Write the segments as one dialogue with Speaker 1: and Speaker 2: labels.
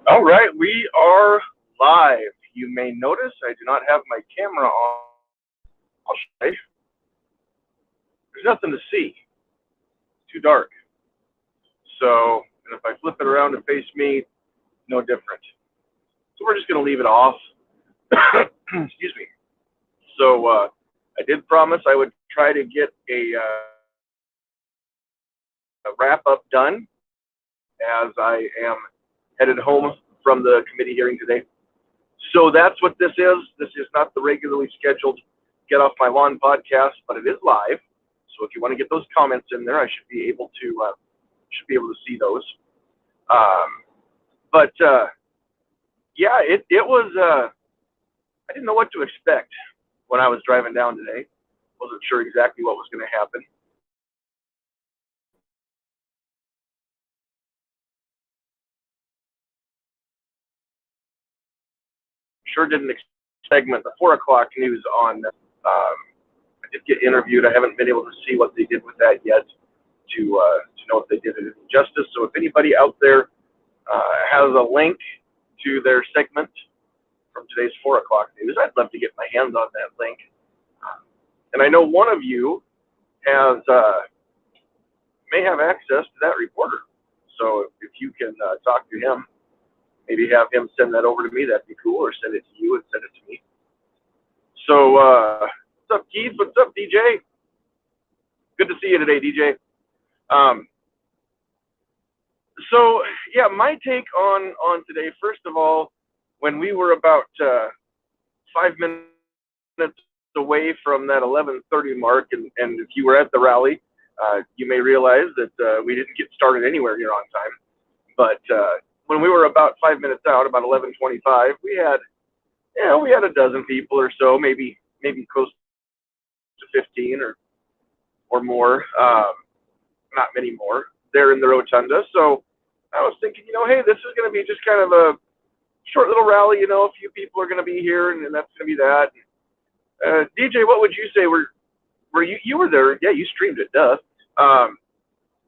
Speaker 1: All right, we are live. You may notice I do not have my camera on. I'll show you. There's nothing to see. It's too dark. So, and if I flip it around to face me, no different. So we're just going to leave it off. Excuse me. So I did promise I would try to get a wrap up done as I am headed home from the committee hearing today. So that's what this is. This is not the regularly scheduled Get Off My Lawn podcast, but it is live. So if you want to get those comments in there, I should be able to see those. But yeah, it was. I didn't know what to expect when I was driving down today. Wasn't sure exactly what was going to happen. Sure didn't segment the 4 o'clock news on. I did get interviewed. I haven't been able to see what they did with that yet to know if they did it justice. So if anybody out there has a link to their segment from today's 4 o'clock news, I'd love to get my hands on that link. And I know one of you has may have access to that reporter. So if you can talk to him, maybe have him send that over to me, that'd be cool, or send it to you and send it to me. So what's up, Keith? What's up, DJ? Good to see you today, DJ. So yeah, my take on today. First of all, when we were about 5 minutes away from that 11:30 mark, and if you were at the rally, you may realize that we didn't get started anywhere near on time. But when we were about 5 minutes out, about 11:25, we had a dozen people or so, maybe close to 15 or more, not many more, there in the rotunda. So I was thinking, hey, this is going to be just kind of a short little rally. A few people are going to be here, and that's going to be that. DJ, what would you say? Were you were there? Yeah, you streamed it, duh.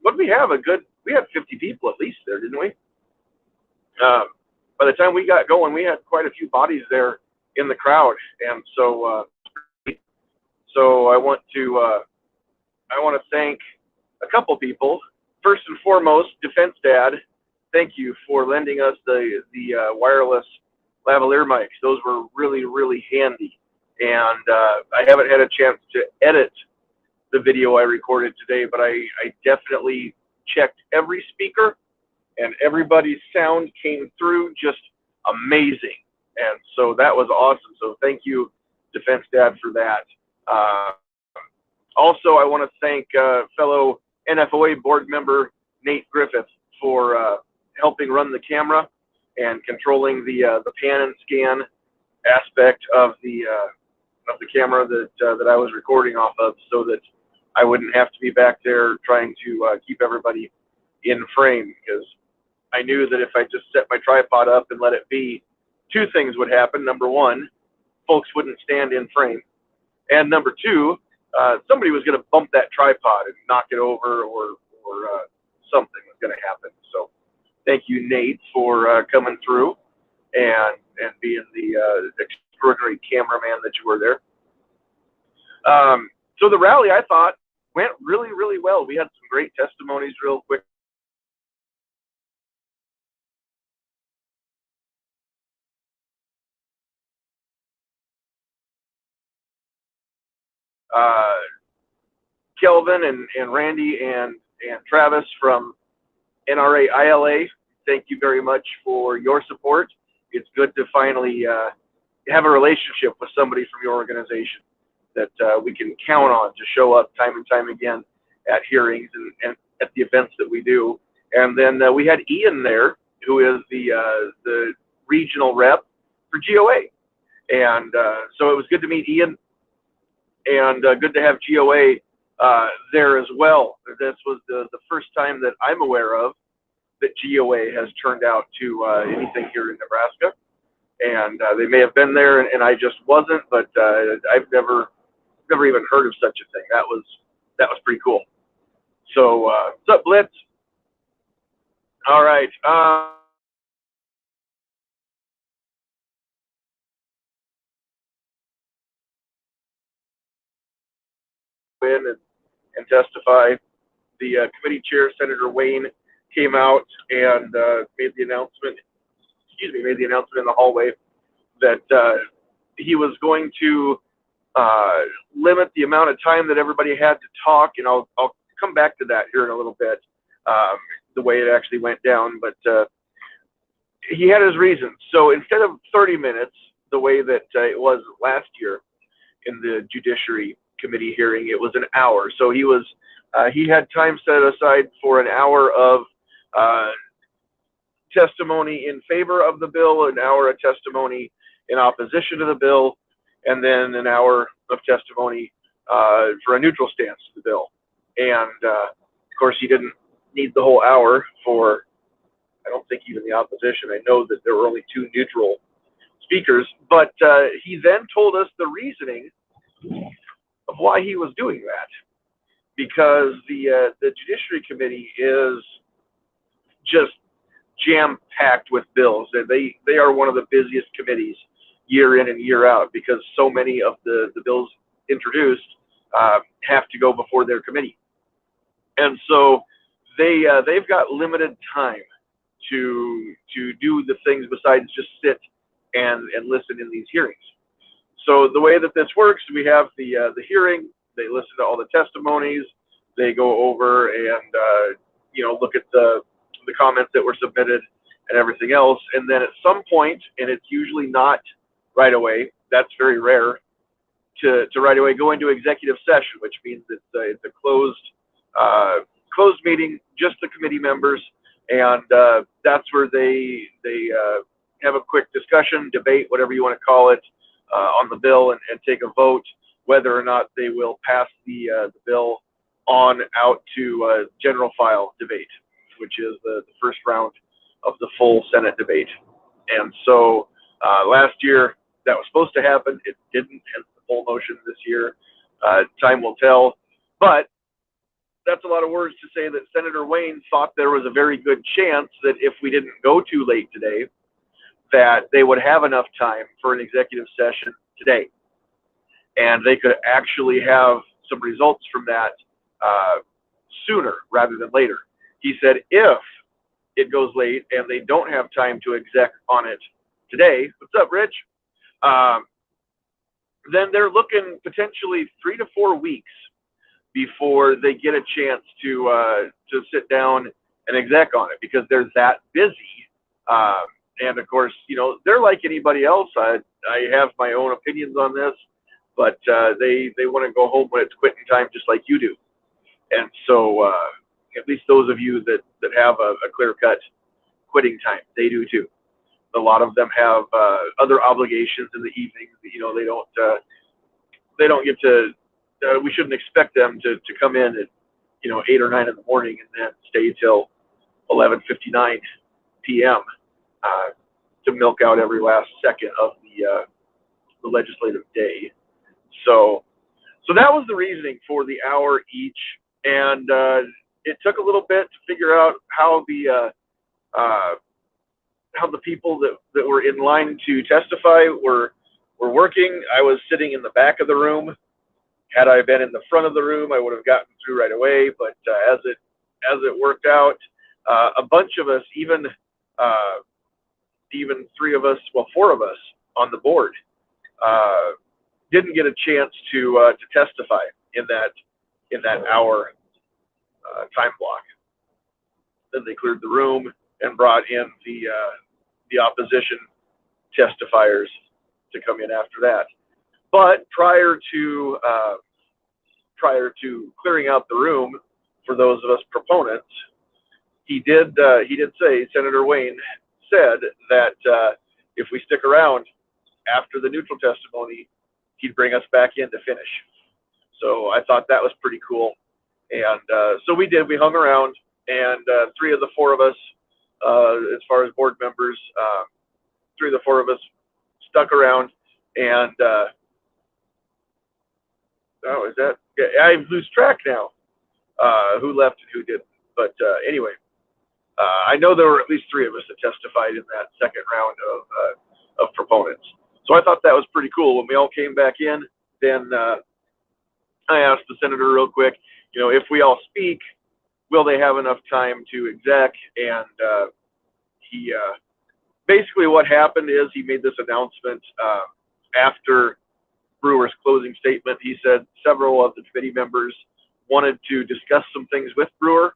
Speaker 1: What did we have? We had 50 people at least there, didn't we? By the time we got going, we had quite a few bodies there in the crowd, and so I want to thank a couple people. First and foremost, Defense Dad, thank you for lending us the wireless lavalier mics. Those were really, really handy. And I haven't had a chance to edit the video I recorded today, but I definitely checked every speaker, and everybody's sound came through just amazing. And so that was awesome. So thank you, Defense Dad, for that. Also, I want to thank fellow NFOA board member Nate Griffith for helping run the camera and controlling the pan and scan aspect of the camera that I was recording off of, so that I wouldn't have to be back there trying to keep everybody in frame, because I knew that if I just set my tripod up and let it be, two things would happen. Number one, folks wouldn't stand in frame, and number two, somebody was going to bump that tripod and knock it over, or something was going to happen. So thank you, Nate, for coming through and being the extraordinary cameraman that you were there. So the rally, I thought, went really, really well. We had some great testimonies real quick. Kelvin and Randy and Travis from NRA ILA, thank you very much for your support. It's good to finally have a relationship with somebody from your organization that we can count on to show up time and time again at hearings and at the events that we do. And then we had Ian there, who is the regional rep for GOA. And so it was good to meet Ian, and good to have GOA there as well. This was the first time that I'm aware of that GOA has turned out to anything here in Nebraska. And they may have been there, and I just wasn't, but I've never even heard of such a thing. That was pretty cool. So what's up, Blitz? All right. in and testify. The committee chair, Senator Wayne, came out and made the announcement. Made the announcement in the hallway that he was going to limit the amount of time that everybody had to talk, and I'll come back to that here in a little bit, the way it actually went down. But he had his reasons. So instead of 30 minutes, the way that it was last year in the Judiciary Committee hearing, it was an hour. So he had time set aside for an hour of testimony in favor of the bill, an hour of testimony in opposition to the bill, and then an hour of testimony for a neutral stance to the bill. And of course, he didn't need the whole hour for, I don't think, even the opposition. I know that there were only 2 neutral speakers, but he then told us the reasoning of why he was doing that. Because the Judiciary Committee is just jam-packed with bills. They are one of the busiest committees year in and year out, because so many of the bills introduced have to go before their committee. And so they've got limited time to do the things besides just sit and listen in these hearings. So the way that this works, we have the hearing. They listen to all the testimonies. They go over and look at the comments that were submitted and everything else. And then at some point, and it's usually not right away, that's very rare, to right away go into executive session, which means it's a closed meeting, just the committee members, and that's where they have a quick discussion, debate, whatever you want to call it, on the bill, and take a vote whether or not they will pass the bill on out to general file debate, which is the first round of the full Senate debate. And so last year that was supposed to happen. It didn't, hence the full motion this year. Time will tell. But that's a lot of words to say that Senator Wayne thought there was a very good chance that if we didn't go too late today, that they would have enough time for an executive session today. And they could actually have some results from that sooner rather than later. He said if it goes late and they don't have time to exec on it today, what's up, Rich? Then they're looking potentially 3 to 4 weeks before they get a chance to sit down and exec on it, because they're that busy. And of course, they're like anybody else. I have my own opinions on this, but they want to go home when it's quitting time, just like you do. And so at least those of you that have a clear-cut quitting time, they do too. A lot of them have other obligations in the evenings. They don't get to. We shouldn't expect them to come in at 8 or 9 in the morning and then stay till 11:59 p.m. To milk out every last second of the legislative day. So that was the reasoning for the hour each, and it took a little bit to figure out how the people that were in line to testify were working. I was sitting in the back of the room. Had I been in the front of the room, I would have gotten through right away. But as it worked out, a bunch of us, even 3 of us, well, 4 of us on the board, didn't get a chance to testify in that hour time block. Then they cleared the room and brought in the opposition testifiers to come in after that. But prior to clearing out the room for those of us proponents, he did say, Senator Wayne said that if we stick around after the neutral testimony, he'd bring us back in to finish. So I thought that was pretty cool. And so we did. We hung around, and 3 of the 4 of us, as far as board members, 3 of the 4 of us stuck around. And oh, is that? Yeah, I lose track now. Who left and who didn't? But anyway, I know there were at least 3 of us that testified in that second round of proponents. So I thought that was pretty cool. When we all came back in, then I asked the senator real quick, if we all speak, will they have enough time to exec? And he basically what happened is he made this announcement after Brewer's closing statement. He said several of the committee members wanted to discuss some things with Brewer,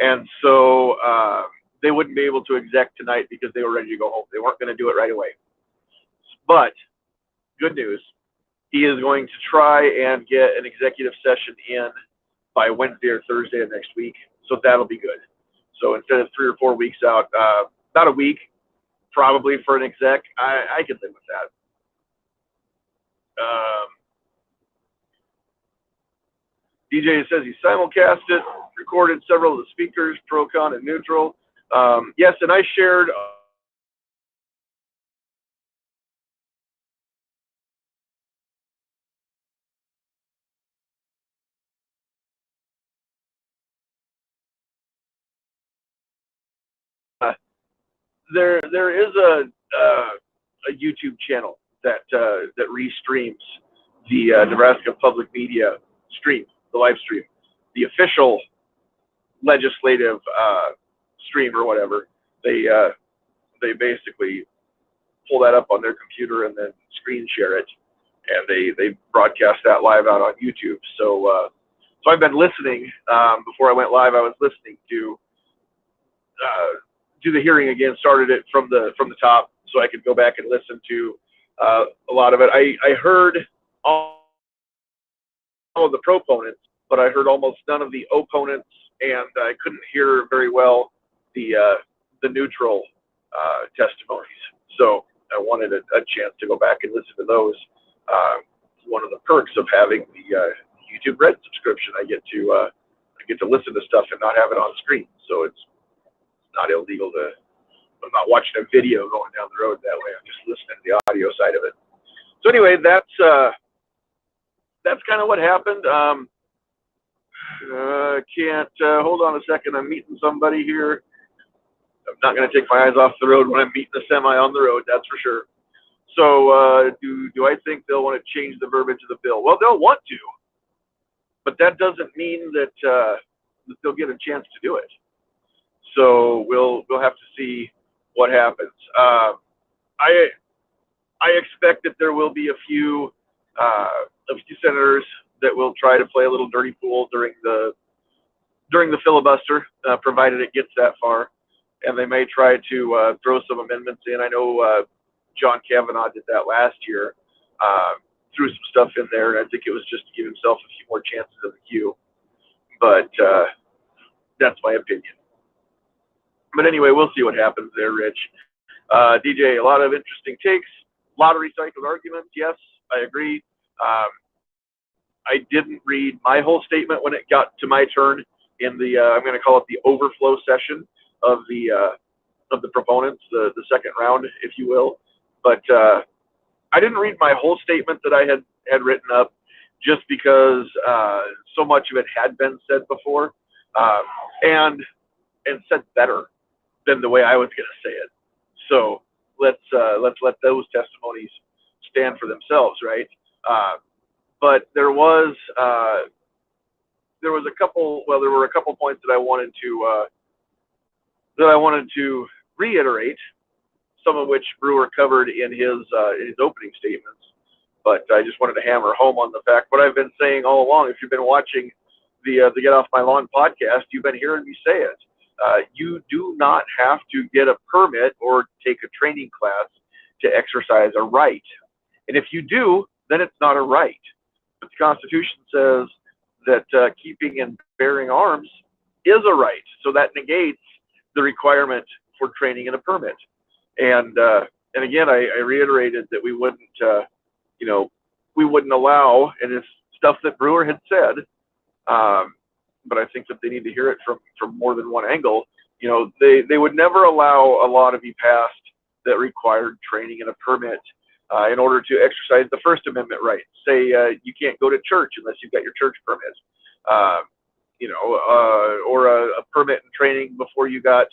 Speaker 1: and so they wouldn't be able to exec tonight because they were ready to go home. They weren't going to do it right away. But good news, he is going to try and get an executive session in by Wednesday or Thursday of next week. So that'll be good. So instead of 3 or 4 weeks out, about a week probably for an exec, I could live with that. DJ says he simulcast it, recorded several of the speakers, pro, con, and neutral. Yes, and I shared there is a YouTube channel that restreams the Nebraska Public Media stream, the live stream, the official legislative stream or whatever. They basically pull that up on their computer and then screen share it, and they broadcast that live out on YouTube. So I've been listening. Before I went live, I was listening to do the hearing again. Started it from the top, so I could go back and listen to a lot of it. I heard all of the proponents, but I heard almost none of the opponents, and I couldn't hear very well the neutral testimonies. So I wanted a chance to go back and listen to those. One of the perks of having the YouTube Red subscription, I get to listen to stuff and not have it on screen. So it's not illegal to. I'm not watching a video going down the road that way. I'm just listening to the audio side of it. So anyway, that's kind of what happened. Can't hold on a second. I'm meeting somebody here. I'm not going to take my eyes off the road when I'm meeting a semi on the road. That's for sure. So do I think they'll want to change the verbiage of the bill? Well, they'll want to, but that doesn't mean that they'll get a chance to do it. So we'll have to see what happens. I expect that there will be a few senators that will try to play a little dirty pool during the filibuster, provided it gets that far, and they may try to throw some amendments in. I know John Kavanaugh did that last year, threw some stuff in there, and I think it was just to give himself a few more chances in the queue. But that's my opinion. But anyway, we'll see what happens there, Rich. DJ, a lot of interesting takes, a lot of recycled arguments. Yes, I agree. I didn't read my whole statement when it got to my turn in the I'm going to call it the overflow session of the proponents, the second round, if you will. But I didn't read my whole statement that I had written up, just because so much of it had been said before, and said better than the way I was going to say it. So let's let those testimonies stand for themselves, right? But there were a couple points that I wanted to reiterate, some of which Brewer covered in his opening statements. But I just wanted to hammer home on the fact what I've been saying all along. If you've been watching the Get Off My Lawn podcast, you've been hearing me say it. You do not have to get a permit or take a training class to exercise a right. And if you do, then it's not a right. But the Constitution says that keeping and bearing arms is a right. So that negates the requirement for training and a permit. And again, I reiterated that we wouldn't allow, and it's stuff that Brewer had said, but I think that they need to hear it from more than one angle. They would never allow a law to be passed that required training and a permit in order to exercise the First Amendment right. Say you can't go to church unless you've got your church permit, or a permit and training before you got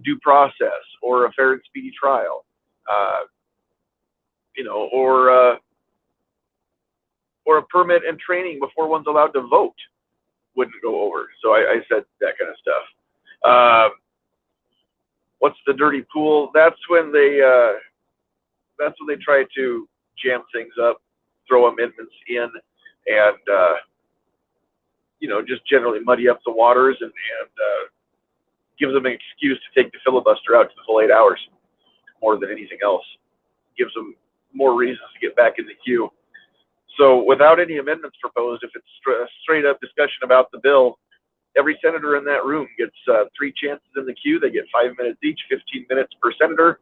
Speaker 1: due process or a fair and speedy or a permit and training before one's allowed to vote wouldn't go over. So I said that kind of stuff. What's the dirty pool? That's when they try to jam things up, throw amendments in, and just generally muddy up the waters and gives them an excuse to take the filibuster out to the full 8 hours more than anything else. Gives them more reasons to get back in the queue. So without any amendments proposed, if it's straight up discussion about the bill, every senator in that room gets 3 chances in the queue. They get 5 minutes each, 15 minutes per senator,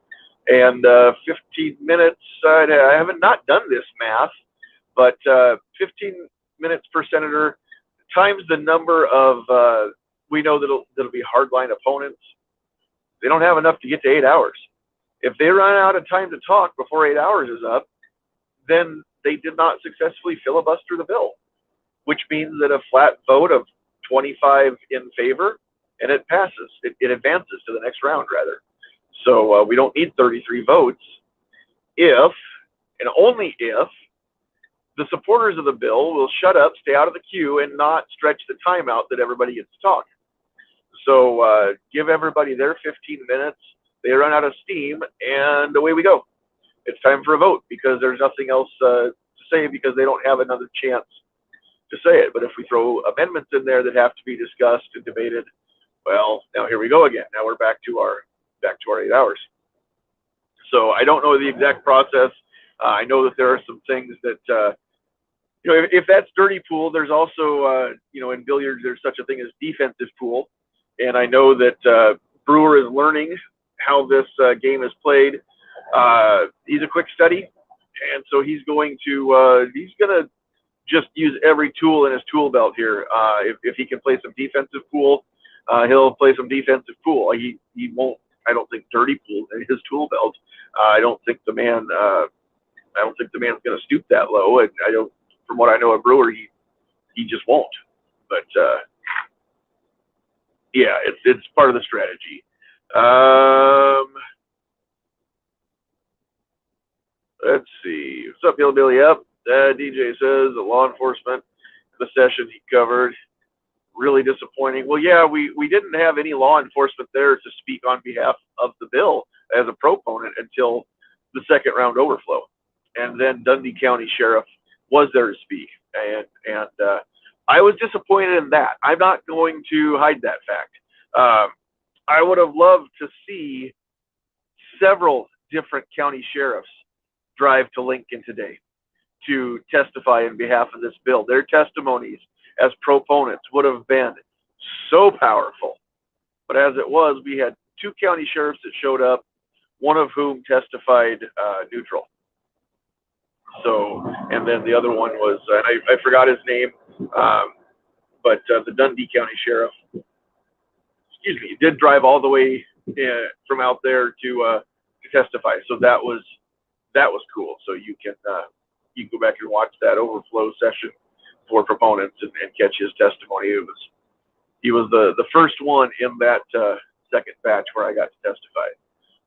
Speaker 1: and 15 minutes, I haven't not done this math, but 15 minutes per senator times the number of, we know that'll be hardline opponents. They don't have enough to get to 8 hours. If they run out of time to talk before 8 hours is up, then they did not successfully filibuster the bill, which means that a flat vote of 25 in favor, and it passes. It advances to the next round, rather. So we don't need 33 votes if, and only if, the supporters of the bill will shut up, stay out of the queue, and not stretch the time out that everybody gets to talk. So give everybody their 15 minutes. They run out of steam, and away we go. It's time for a vote because there's nothing else to say because they don't have another chance to say it. But if we throw amendments in there that have to be discussed and debated, well, now here we go again. Now we're back to our 8 hours. So I don't know the exact process. I know that there are some things that if that's dirty pool, there's also in billiards there's such a thing as defensive pool, and I know that Brewer is learning how this game is played. He's a quick study, and so he's going to just use every tool in his tool belt here. If he can play some defensive pool, he'll play some defensive pool. He won't. I don't think dirty pool in his tool belt. I don't think the man. I don't think the man's going to stoop that low. And I don't. From what I know of Brewer, he just won't. But yeah, it's part of the strategy. Let's see. What's up, Hillbilly Up? DJ says the law enforcement, the session he covered, really disappointing. Well, yeah, we didn't have any law enforcement there to speak on behalf of the bill as a proponent until the second round overflow. And then Dundee County Sheriff was there to speak. And I was disappointed in that. I'm not going to hide that fact. I would have loved to see several different county sheriffs drive to Lincoln today to testify in behalf of this bill. Their testimonies as proponents would have been so powerful. But as it was, we had 2 county sheriffs that showed up, one of whom testified neutral. So, and then the other one was, and I forgot his name, but the Dundee County Sheriff, did drive all the way from out there to testify. So that was cool. So you can go back and watch that overflow session for proponents and catch his testimony. He was the first one in that second batch where I got to testify.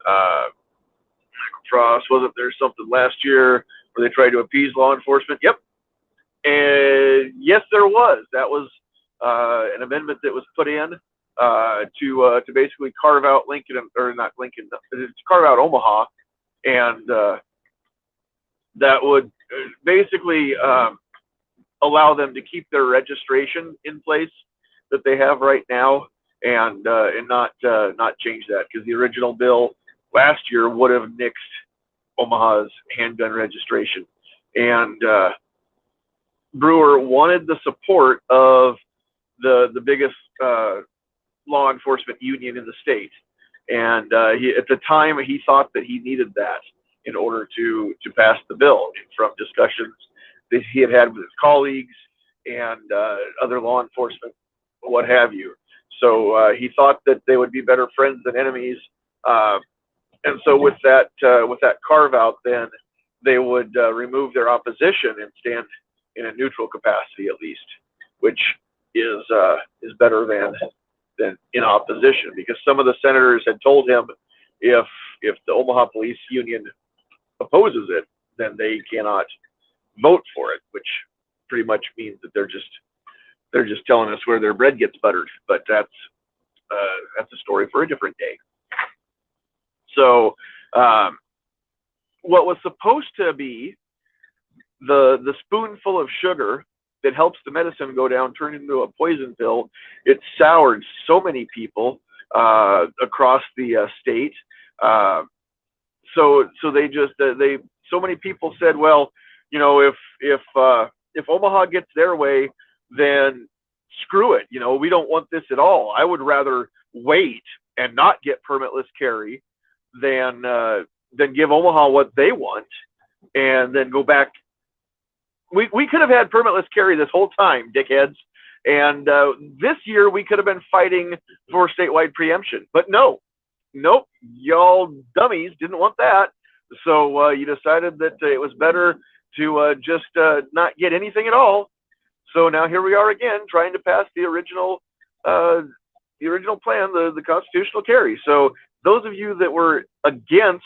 Speaker 1: Michael Frost, wasn't there something last year where they tried to appease law enforcement? Yep. And yes, there was. That was an amendment that was put in to basically carve out Lincoln, or not Lincoln, to carve out Omaha, and that would basically allow them to keep their registration in place that they have right now, and not change that, because the original bill last year would have nixed Omaha's handgun registration. And Brewer wanted the support of the biggest law enforcement union in the state, and at the time he thought that he needed that in order to pass the bill, from discussions that he had with his colleagues and other law enforcement, what have you. So he thought that they would be better friends than enemies, and so with that carve out, then they would remove their opposition and stand in a neutral capacity, at least, which is better than in opposition, because some of the senators had told him if the Omaha Police Union opposes it, then they cannot vote for it, which pretty much means that they're just telling us where their bread gets buttered. But that's a story for a different day. So what was supposed to be the spoonful of sugar that helps the medicine go down turned into a poison pill. It soured so many people across the state. So so many people said, well, if Omaha gets their way, then screw it. We don't want this at all. I would rather wait and not get permitless carry than give Omaha what they want and then go back. We could have had permitless carry this whole time, dickheads. And this year we could have been fighting for statewide preemption. But nope, y'all dummies didn't want that. So you decided that it was better to just not get anything at all. So now here we are again, trying to pass the original plan, the constitutional carry. So those of you that were against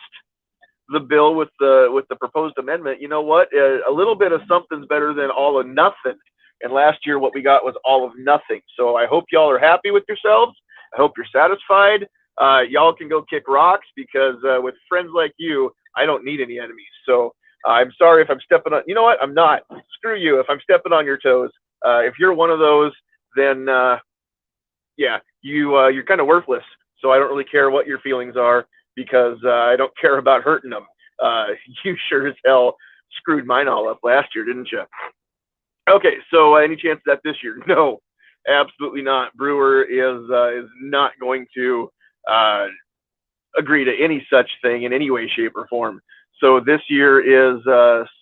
Speaker 1: the bill with the proposed amendment, you know what? A little bit of something's better than all of nothing. And last year, what we got was all of nothing. So I hope y'all are happy with yourselves. I hope you're satisfied. Y'all can go kick rocks because with friends like you, I don't need any enemies. So I'm sorry if I'm stepping on. You know what? I'm not. Screw you if I'm stepping on your toes. If you're one of those, then yeah, you're kind of worthless. So I don't really care what your feelings are because I don't care about hurting them. You sure as hell screwed mine all up last year, didn't you? Okay, so any chance of that this year? No, absolutely not. Brewer is not going to agree to any such thing in any way, shape, or form. So this year is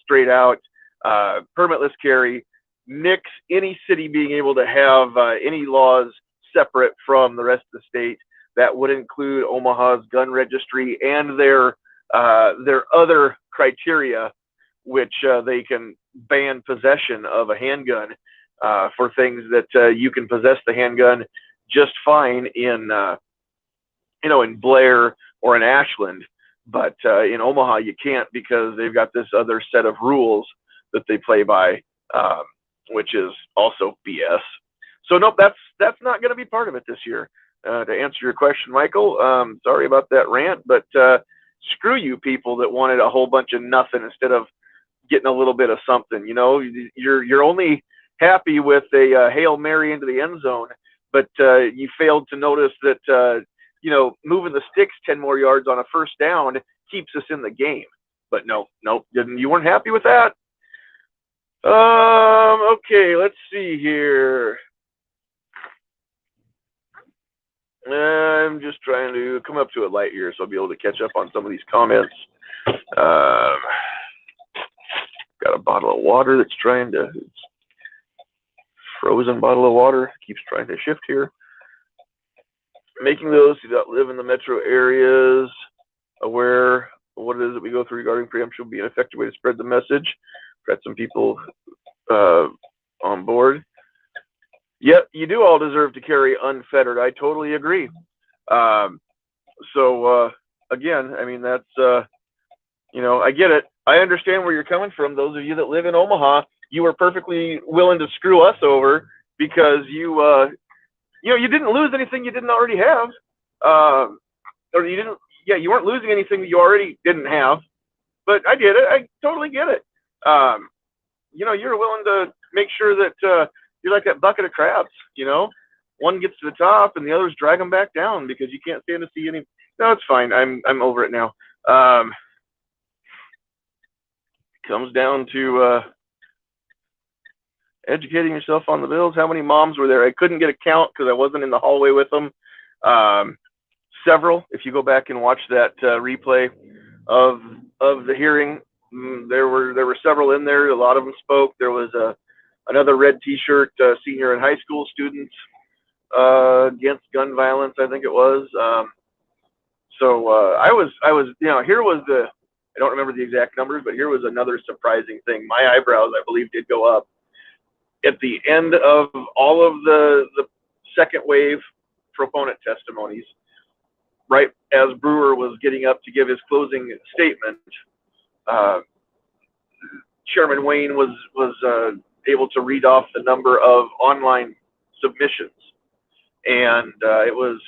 Speaker 1: straight out permitless carry. Nix any city being able to have any laws separate from the rest of the state. That would include Omaha's gun registry and their other criteria, which they can ban possession of a handgun for things that you can possess the handgun just fine in in Blair or in Ashland, but in Omaha you can't because they've got this other set of rules that they play by, which is also BS. So nope, that's not going to be part of it this year. To answer your question, Michael, sorry about that rant, but screw you people that wanted a whole bunch of nothing instead of getting a little bit of something. You're only happy with a Hail Mary into the end zone, but you failed to notice that moving the sticks 10 more yards on a first down keeps us in the game. But nope, you weren't happy with that. Okay, let's see here. I'm just trying to come up to a light here so I'll be able to catch up on some of these comments. Got a bottle of water that's frozen bottle of water, keeps trying to shift here. Making those who don't live in the metro areas aware of what it is that we go through regarding preemption will be an effective way to spread the message. Got some people on board. Yep, you do all deserve to carry unfettered. I totally agree. So again, I mean, that's, I get it. I understand where you're coming from. Those of you that live in Omaha, you were perfectly willing to screw us over because you didn't lose anything you didn't already have. Or you weren't losing anything that you already didn't have. But I get it. I totally get it. You're willing to make sure that you're like that bucket of crabs, one gets to the top and the others drag them back down because you can't stand to see any. No, it's fine. I'm over it now. Comes down to educating yourself on the bills. How many moms were there? I couldn't get a count because I wasn't in the hallway with them. Several. If you go back and watch that replay of the hearing, there were several in there. A lot of them spoke. There was another red T-shirt senior and high school students against gun violence, I think it was. So I was, here was I don't remember the exact numbers, but here was another surprising thing. My eyebrows, I believe, did go up. At the end of all of the second wave proponent testimonies, right as Brewer was getting up to give his closing statement, Chairman Wayne was able to read off the number of online submissions, and it was.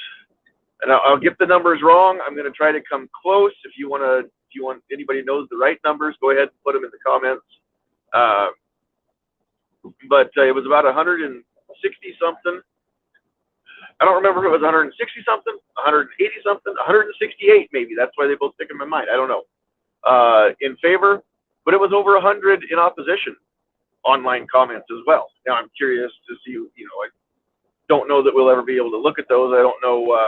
Speaker 1: And I'll get the numbers wrong. I'm going to try to come close. If you want, anybody knows the right numbers, go ahead and put them in the comments. But it was about 160 something. I don't remember if it was 160 something, 180 something, 168 maybe. That's why they both stick in my mind. I don't know. In favor, but it was over 100 in opposition online comments as well. Now I'm curious to see. I don't know that we'll ever be able to look at those. I don't know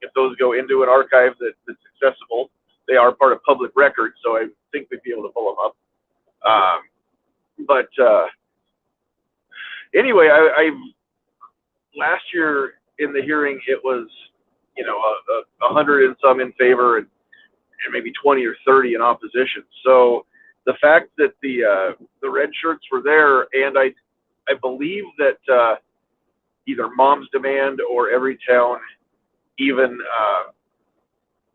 Speaker 1: if those go into an archive that's accessible. They are part of public record, so I think we'd be able to pull them up. But anyway, I last year in the hearing it was 100 and some in favor and maybe 20 or 30 in opposition. So the fact that the red shirts were there, and I believe that either Mom's Demand or Every Town, even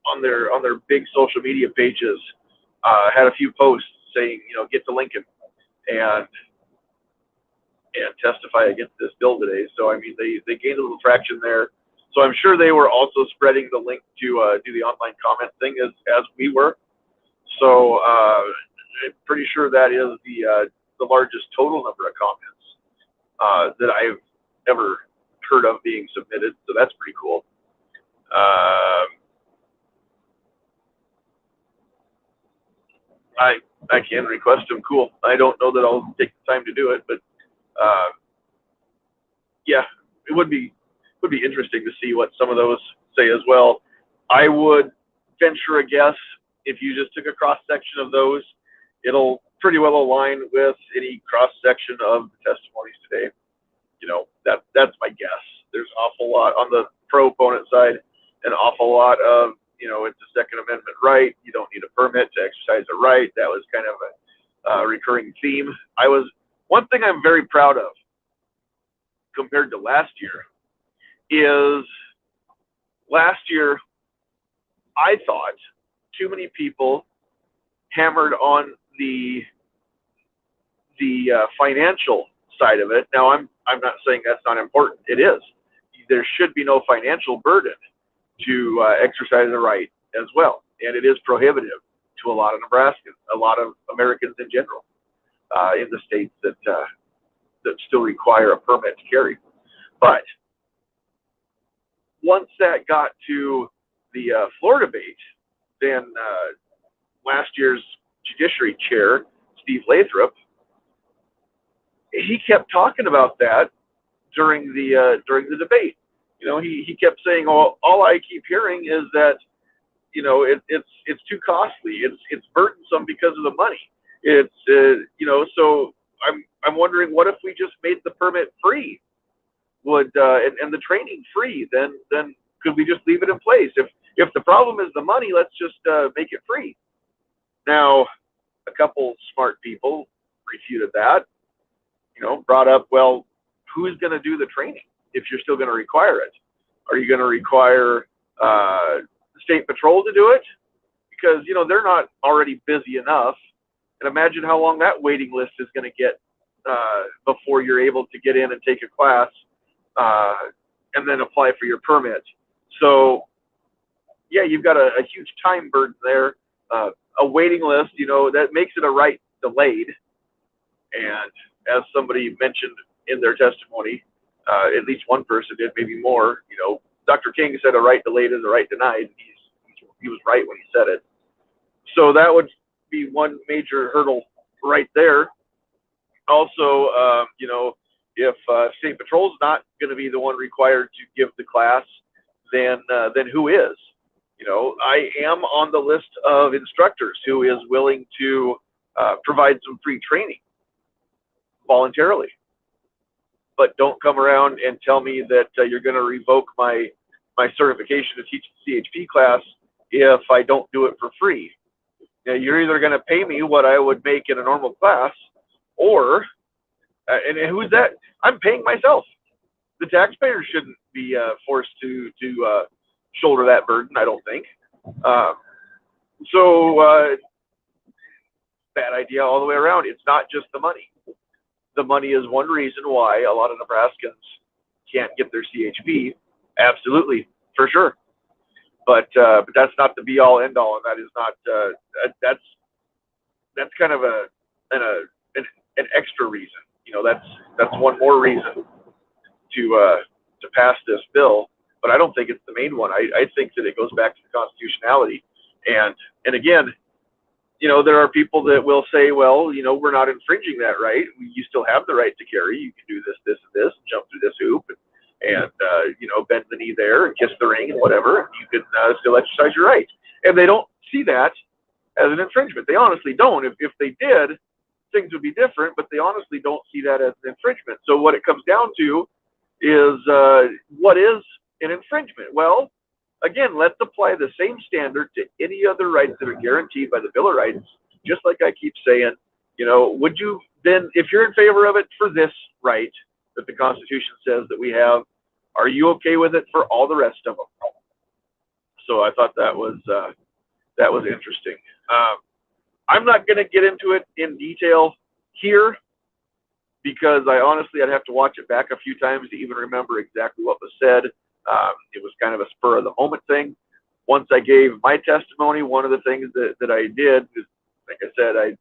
Speaker 1: on their big social media pages, had a few posts saying, get to Lincoln and testify against this bill today. So I mean, they gained a little traction there. So I'm sure they were also spreading the link to do the online comment thing as we were. So I'm pretty sure that is the largest total number of comments that I've ever heard of being submitted. So that's pretty cool. I can request them. Cool. I don't know that I'll take the time to do it, but yeah, it would be interesting to see what some of those say as well. I would venture a guess, if you just took a cross section of those, it'll pretty well align with any cross section of the testimonies today. That's my guess. There's an awful lot on the pro-opponent side, an awful lot of, it's a Second Amendment right. You don't need a permit to exercise a right. That was kind of a recurring theme. One thing I'm very proud of compared to last year is last year I thought too many people hammered on the financial side of it. Now I'm not saying that's not important. It is. There should be no financial burden to exercise a right as well, and it is prohibitive to a lot of Nebraskans, a lot of Americans in general, in the states that still require a permit to carry. But once that got to the floor debate, then last year's Judiciary chair, Steve Lathrop, he kept talking about that during the debate. He kept saying, all I keep hearing is that, it's too costly. It's burdensome because of the money. So I'm wondering, what if we just made the permit free? And the training free? Then could we just leave it in place? If the problem is the money, let's just make it free. Now, a couple smart people refuted that. Brought up, well, who's going to do the training if you're still going to require it? Are you going to require State Patrol to do it? Because, they're not already busy enough. And imagine how long that waiting list is going to get before you're able to get in and take a class and then apply for your permit. So, yeah, you've got a huge time burden there. A waiting list, that makes it a right delayed. And as somebody mentioned in their testimony, at least one person did, maybe more, Dr. King said a right delayed is a right denied. He was right when he said it. So that would be one major hurdle right there. Also, if State Patrol is not going to be the one required to give the class, then who is? I am on the list of instructors who is willing to provide some free training voluntarily. But don't come around and tell me that you're going to revoke my certification to teach the CHP class if I don't do it for free. You're either going to pay me what I would make in a normal class, or and who's that? I'm paying myself. The taxpayers shouldn't be forced to shoulder that burden, I don't think. So bad idea all the way around. It's not just the money. the money is one reason why a lot of Nebraskans can't get their CHP. Absolutely, for sure. But that's not the be all end all, and that is not that's kind of an, a an extra reason. You know, that's one more reason to pass this bill. But I don't think it's the main one. I think that it goes back to the constitutionality, and again, you know, there are people that will say, well, you know, we're not infringing that right. You still have the right to carry. You can do this, this, and this, and jump through this hoop, and you know, bend the knee there and kiss the ring and whatever. You can still exercise your right. And they don't see that as an infringement. They honestly don't. If they did, things would be different, but they honestly don't see that as an infringement. So what it comes down to is what is an infringement? Well, again, let's apply the same standard to any other rights that are guaranteed by the Bill of Rights. Just like I keep saying, you know, would you then, if you're in favor of it for this right that the Constitution says that we have, are you okay with it for all the rest of them? So I thought that was interesting. I'm not going to get into it in detail here because I'd have to watch it back a few times to even remember exactly what was said. It was kind of a spur of the moment thing. Once I gave my testimony, one of the things that I did is, like I said, I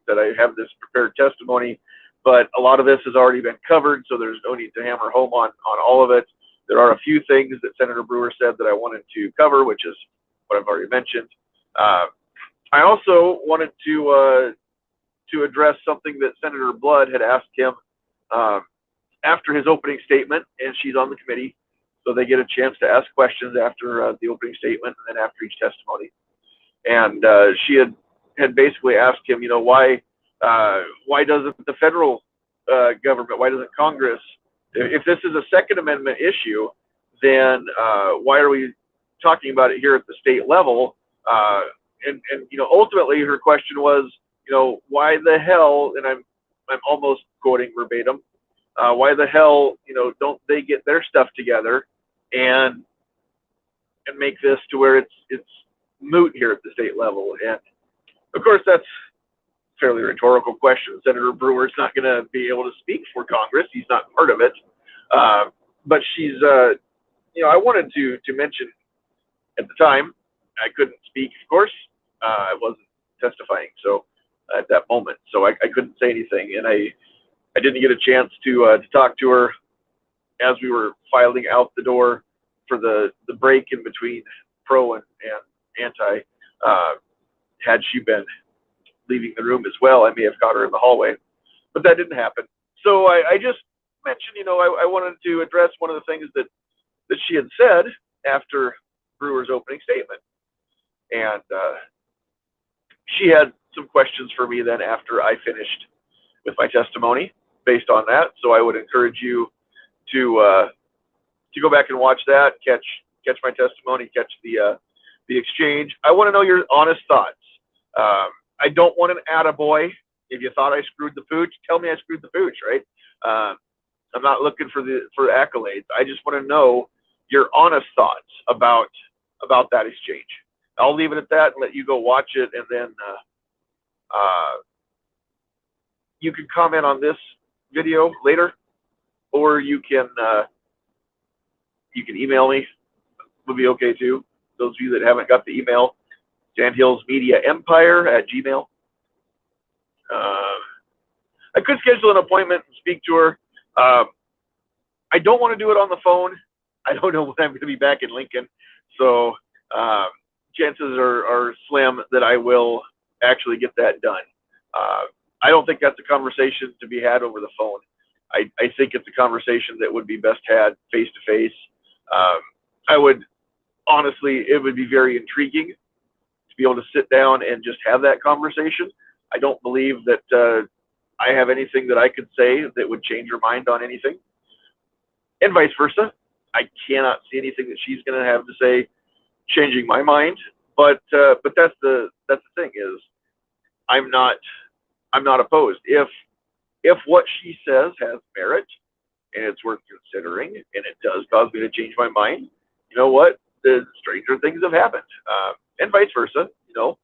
Speaker 1: said I have this prepared testimony, but a lot of this has already been covered, so there's no need to hammer home on all of it. There are a few things that Senator Brewer said that I wanted to cover, which is what I've already mentioned. I also wanted to address something that Senator Blood had asked him after his opening statement, and she's on the committee, so they get a chance to ask questions after the opening statement and then after each testimony. And she had basically asked him, you know, why doesn't the federal government, why doesn't Congress, if this is a Second Amendment issue, then why are we talking about it here at the state level? And you know, ultimately her question was, you know, why the hell, and I'm almost quoting verbatim, why the hell, you know, don't they get their stuff together and make this to where it's moot here at the state level? And of course, that's a fairly rhetorical question. Senator Brewer's not going to be able to speak for Congress; he's not part of it. But she's, you know, I wanted to mention at the time I couldn't speak, of course. I wasn't testifying, so at that moment, so I couldn't say anything, and I didn't get a chance to talk to her as we were filing out the door for the break in between pro and anti. Had she been leaving the room as well, I may have caught her in the hallway, but that didn't happen. So I just mentioned, you know, I wanted to address one of the things that she had said after Brewer's opening statement, and she had some questions for me then after I finished with my testimony based on that. So I would encourage you to go back and watch that, catch my testimony, catch the exchange. I want to know your honest thoughts. I don't want an attaboy. If you thought I screwed the pooch, tell me I screwed the pooch, right? I'm not looking for accolades. I just want to know your honest thoughts about that exchange. I'll leave it at that and let you go watch it, and then you can comment on this video later, or you can email me. Would be okay too. Those of you that haven't got the email, sandhillsmediaempire@gmail. I could schedule an appointment and speak to her. I don't want to do it on the phone. I don't know when I'm going to be back in Lincoln, so chances are slim that I will actually get that done. I don't think that's a conversation to be had over the phone. I think it's a conversation that would be best had face to face. I would honestly, it would be very intriguing to be able to sit down and just have that conversation. I don't believe that I have anything that I could say that would change her mind on anything, and vice versa. I cannot see anything that she's going to have to say changing my mind. But that's the thing is, I'm not opposed. If what she says has merit and it's worth considering, and it does cause me to change my mind, you know what? The stranger things have happened, and vice versa. You know,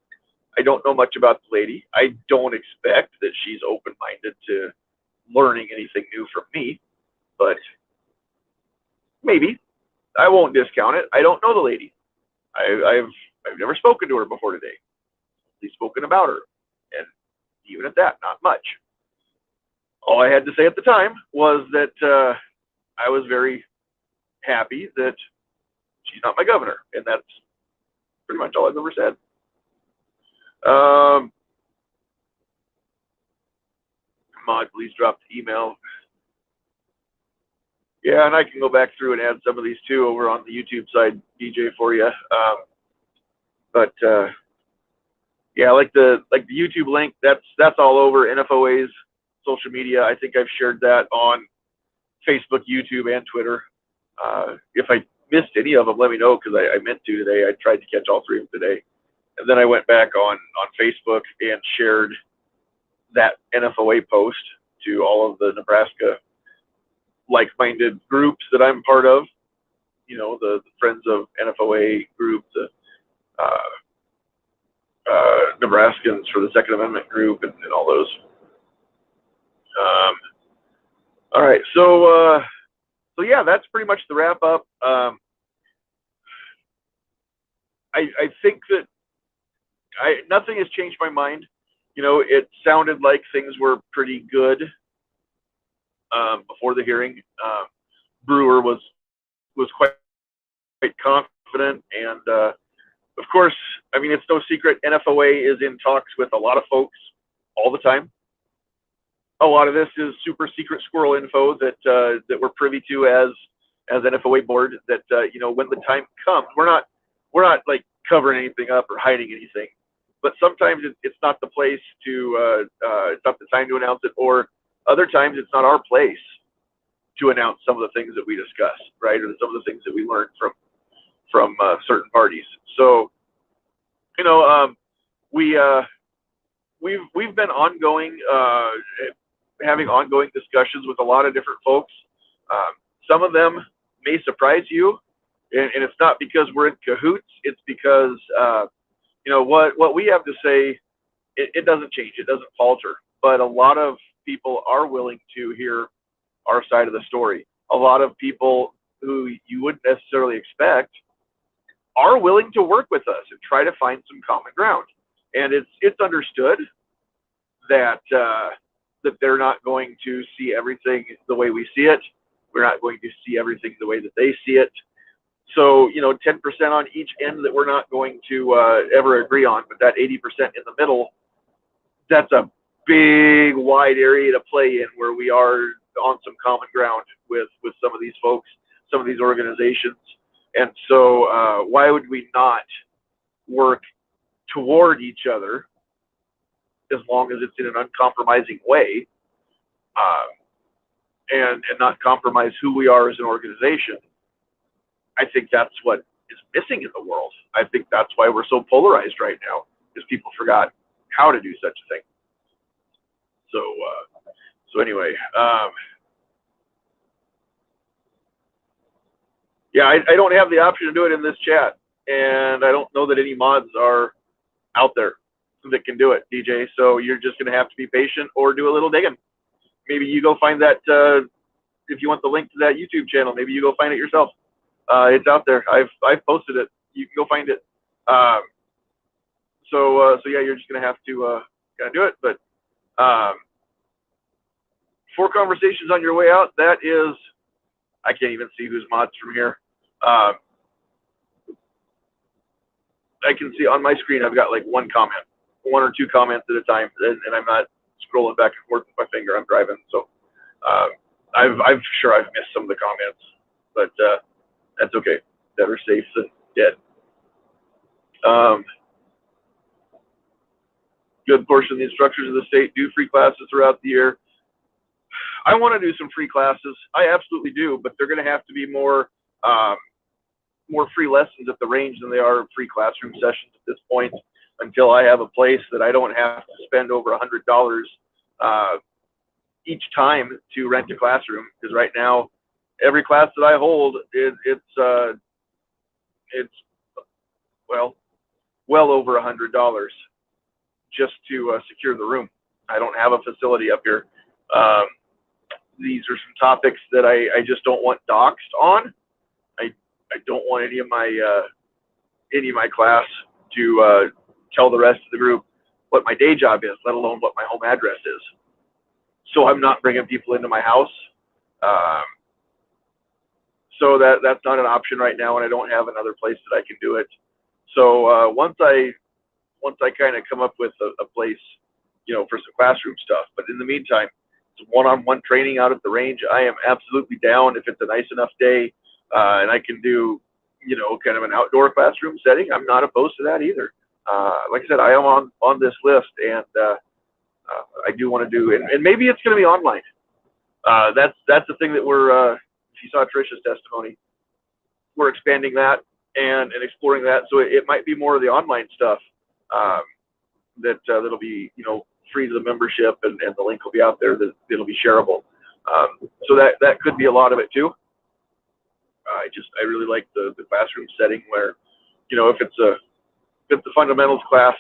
Speaker 1: I don't know much about the lady. I don't expect that she's open-minded to learning anything new from me, but maybe. I won't discount it. I don't know the lady. I've never spoken to her before today. Only spoken about her, and even at that, not much. All I had to say at the time was that I was very happy that she's not my governor, and that's pretty much all I've ever said. Mod, please drop the email. Yeah, and I can go back through and add some of these too over on the YouTube side, DJ, for you. But yeah, like the YouTube link, that's all over NFOA's social media. I think I've shared that on Facebook, YouTube, and Twitter. If I missed any of them, let me know, because I meant to today. I tried to catch all three of them today. And then I went back on Facebook and shared that NFOA post to all of the Nebraska like-minded groups that I'm part of. You know, the Friends of NFOA group, the Nebraskans for the Second Amendment group, and all those. All right, so yeah, that's pretty much the wrap up. I think that nothing has changed my mind. You know, it sounded like things were pretty good before the hearing. Brewer was quite confident, and of course, I mean, it's no secret NFOA is in talks with a lot of folks all the time. A lot of this is super secret squirrel info that we're privy to as NFOA board. That you know, when the time comes, we're not like covering anything up or hiding anything. But sometimes it's not the place to it's not the time to announce it, or other times it's not our place to announce some of the things that we discuss, right, or some of the things that we learned from certain parties. So, you know, we've been ongoing, having ongoing discussions with a lot of different folks. Some of them may surprise you, and it's not because we're in cahoots. It's because you know, what we have to say, it doesn't change. It doesn't falter. But a lot of people are willing to hear our side of the story. A lot of people who you wouldn't necessarily expect are willing to work with us and try to find some common ground. And it's understood that that they're not going to see everything the way we see it. We're not going to see everything the way that they see it. So, you know, 10% on each end that we're not going to ever agree on, but that 80% in the middle, that's a big, wide area to play in, where we are on some common ground with some of these folks, some of these organizations. And so why would we not work toward each other, as long as it's in an uncompromising way, and not compromise who we are as an organization? I think that's what is missing in the world. I think that's why we're so polarized right now, because people forgot how to do such a thing. So anyway, yeah, I don't have the option to do it in this chat, and I don't know that any mods are out there that can do it, DJ. So you're just going to have to be patient or do a little digging. Maybe you go find that, if you want the link to that YouTube channel, maybe you go find it yourself. It's out there. I've posted it. You can go find it. So yeah, you're just gonna have to do it. But 4 conversations on your way out. That is, I can't even see who's mods from here. I can see on my screen I've got like 1 comment, 1 or 2 comments at a time, and I'm not scrolling back and forth with my finger. I'm driving, so I'm sure I've missed some of the comments, but that's okay. Better safe than dead. Good portion of the instructors of the state do free classes throughout the year. I want to do some free classes. I absolutely do, but they're going to have to be more free lessons at the range than they are free classroom sessions at this point, until I have a place that I don't have to spend over $100 each time to rent a classroom. Because right now, every class that I hold, it's well over $100 just to secure the room. I don't have a facility up here. these are some topics that I just don't want doxed on. I don't want any of my class to tell the rest of the group what my day job is, let alone what my home address is. So I'm not bringing people into my house. So that's not an option right now, and I don't have another place that I can do it. So once I kind of come up with a place, for some classroom stuff. But in the meantime, some one-on-one training out at the range, I am absolutely down if it's a nice enough day and I can do, kind of an outdoor classroom setting. I'm not opposed to that either. Like I said, I am on this list, and I do want to do, and maybe it's going to be online. That's the thing that we're, if you saw Tricia's testimony, we're expanding that and exploring that. So it might be more of the online stuff that'll be, free to the membership, and the link will be out there that it'll be shareable. So that could be a lot of it too. I really like the classroom setting where, if it's a fundamentals class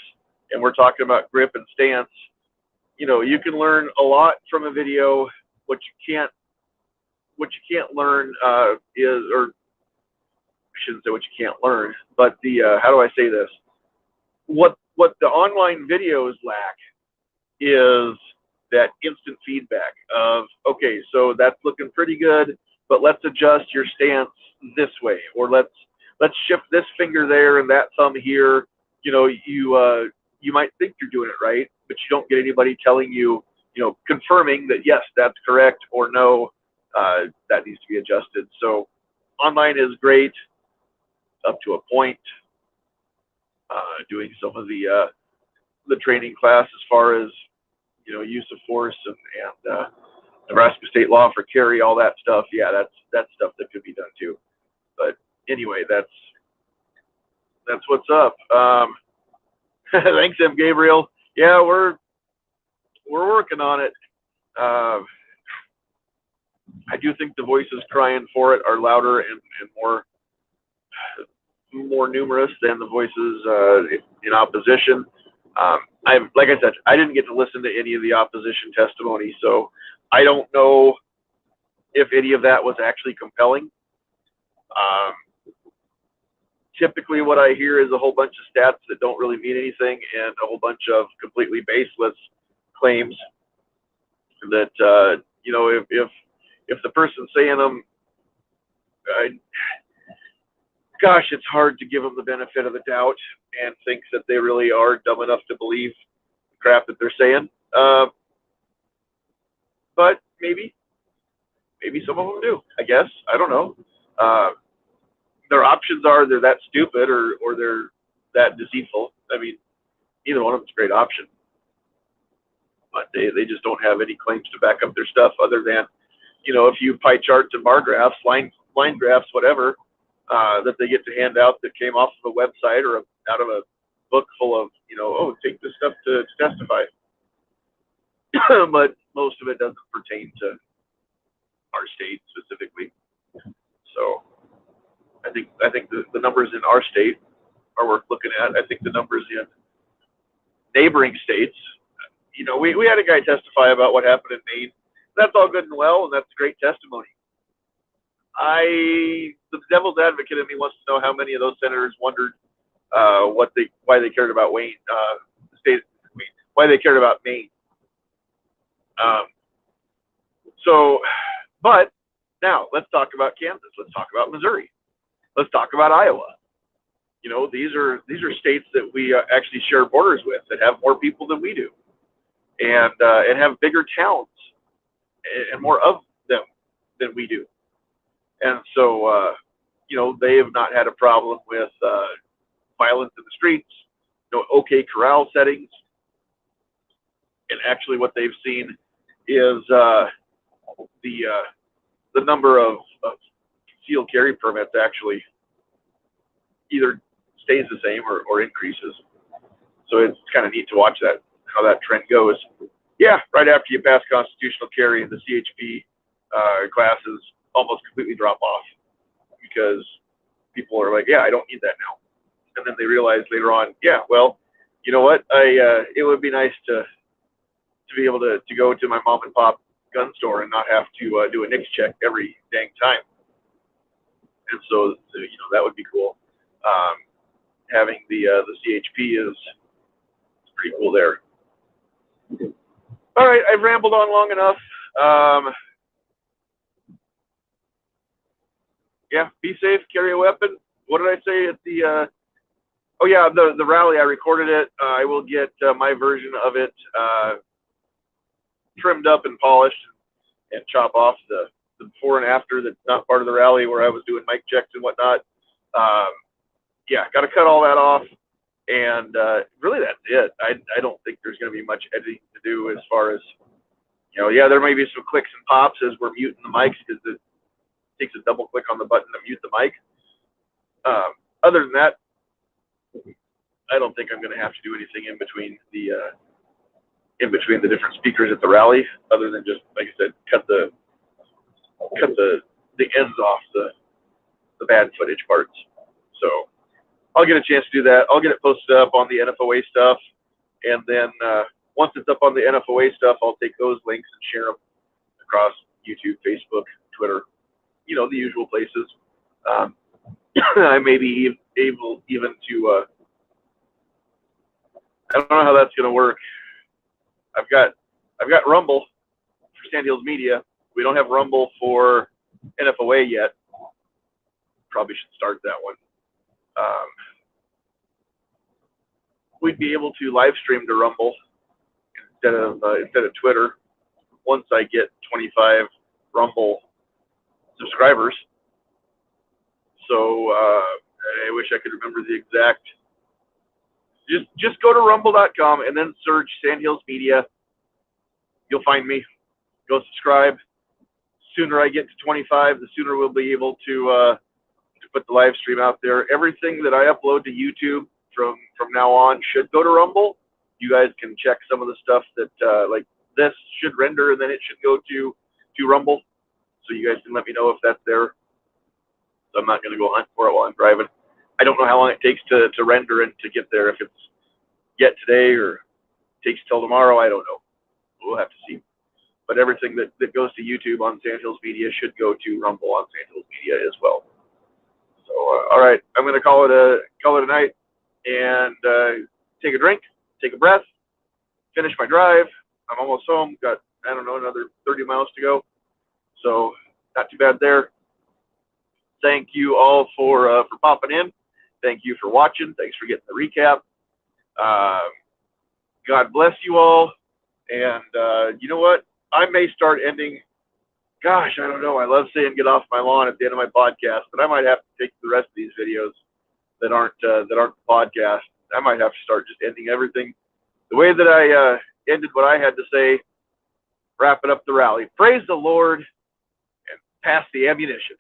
Speaker 1: and we're talking about grip and stance, you can learn a lot from a video. What you can't learn is, or I shouldn't say what you can't learn, but how do I say this? What the online videos lack is that instant feedback of, okay, so that's looking pretty good, but let's adjust your stance this way, or let's shift this finger there and that thumb here. You might think you're doing it right, but you don't get anybody telling you, confirming that yes, that's correct, or no, that needs to be adjusted. So online is great up to a point. Doing some of the training class as far as use of force and Nebraska state law for carry, all that stuff. Yeah, that's stuff that could be done too. But anyway, that's what's up. Thanks, M. Gabriel. Yeah, we're working on it. I do think the voices crying for it are louder and more numerous than the voices in opposition. Like I said, I didn't get to listen to any of the opposition testimony, so I don't know if any of that was actually compelling. Typically what I hear is a whole bunch of stats that don't really mean anything and a whole bunch of completely baseless claims that, if the person saying them, gosh, it's hard to give them the benefit of the doubt and think that they really are dumb enough to believe the crap that they're saying. But maybe some of them do, I guess. I don't know. Their options are they're that stupid or they're that deceitful. I mean, either one of them's a great option. But they just don't have any claims to back up their stuff other than, a few pie charts and bar graphs, line graphs, whatever, that they get to hand out that came off of a website or out of a book full of, take this stuff to testify. But most of it doesn't pertain to our state specifically. So I think the numbers in our state are worth looking at. I think the numbers in neighboring states, we had a guy testify about what happened in Maine. That's all good and well, and that's great testimony. The devil's advocate in me wants to know how many of those senators wondered why they cared about why they cared about Maine. But now let's talk about Kansas. Let's talk about Missouri. Let's talk about Iowa. These are states that we actually share borders with that have more people than we do, and have bigger towns and more of them than we do. And so, they have not had a problem with violence in the streets, OK corral settings. And actually what they've seen is the number of concealed carry permits actually either stays the same or increases. So it's kind of neat to watch how that trend goes. Yeah, right after you pass constitutional carry, the CHP classes almost completely drop off because people are like, yeah, I don't need that now. And then they realize later on, yeah, well, you know what? It would be nice to be able to go to my mom and pop gun store and not have to do a NICS check every dang time. And so, that would be cool. Having the CHP is pretty cool there. All right, I've rambled on long enough. Yeah, be safe, carry a weapon. What did I say at the, oh yeah, the rally, I recorded it. I will get my version of it trimmed up and polished and chop off the before and after that's not part of the rally where I was doing mic checks and whatnot. Yeah, got to cut all that off. And really that's it. I don't think there's going to be much editing to do as far as, yeah, there may be some clicks and pops as we're muting the mics because it takes a double click on the button to mute the mic. Other than that, I don't think I'm going to have to do anything in between the different speakers at the rally, other than just, like I said, cut the ends off the bad footage parts. So I'll get a chance to do that. I'll get it posted up on the NFOA stuff, and then once it's up on the NFOA stuff, I'll take those links and share them across YouTube, Facebook, Twitter, the usual places. I may be able even to, I don't know how that's going to work. I've got Rumble for Sandhills Media. We don't have Rumble for NFOA yet. Probably should start that one. We'd be able to live stream to Rumble instead of Twitter once I get 25 Rumble subscribers. So I wish I could remember the exact. Just go to rumble.com and then search Sandhills Media. You'll find me. Go subscribe. The sooner I get to 25, the sooner we'll be able to put the live stream out there. Everything that I upload to YouTube from now on should go to Rumble. You guys can check some of the stuff that like this should render, and then it should go to Rumble. So you guys can let me know if that's there. So I'm not going to go hunt for it while I'm driving. I don't know how long it takes to render and to get there. If it's yet today or takes till tomorrow, I don't know. We'll have to see. But everything that goes to YouTube on Sandhills Media should go to Rumble on Sandhills Media as well. So all right, I'm going to call it a night and take a drink, take a breath, finish my drive. I'm almost home. Got, I don't know, another 30 miles to go. So not too bad there. Thank you all for popping in. Thank you for watching. Thanks for getting the recap. God bless you all. And you know what? I may start ending. Gosh, I don't know. I love saying get off my lawn at the end of my podcast, but I might have to take the rest of these videos that aren't the podcast. I might have to start just ending everything the way that I ended what I had to say, wrapping up the rally. Praise the Lord and pass the ammunition.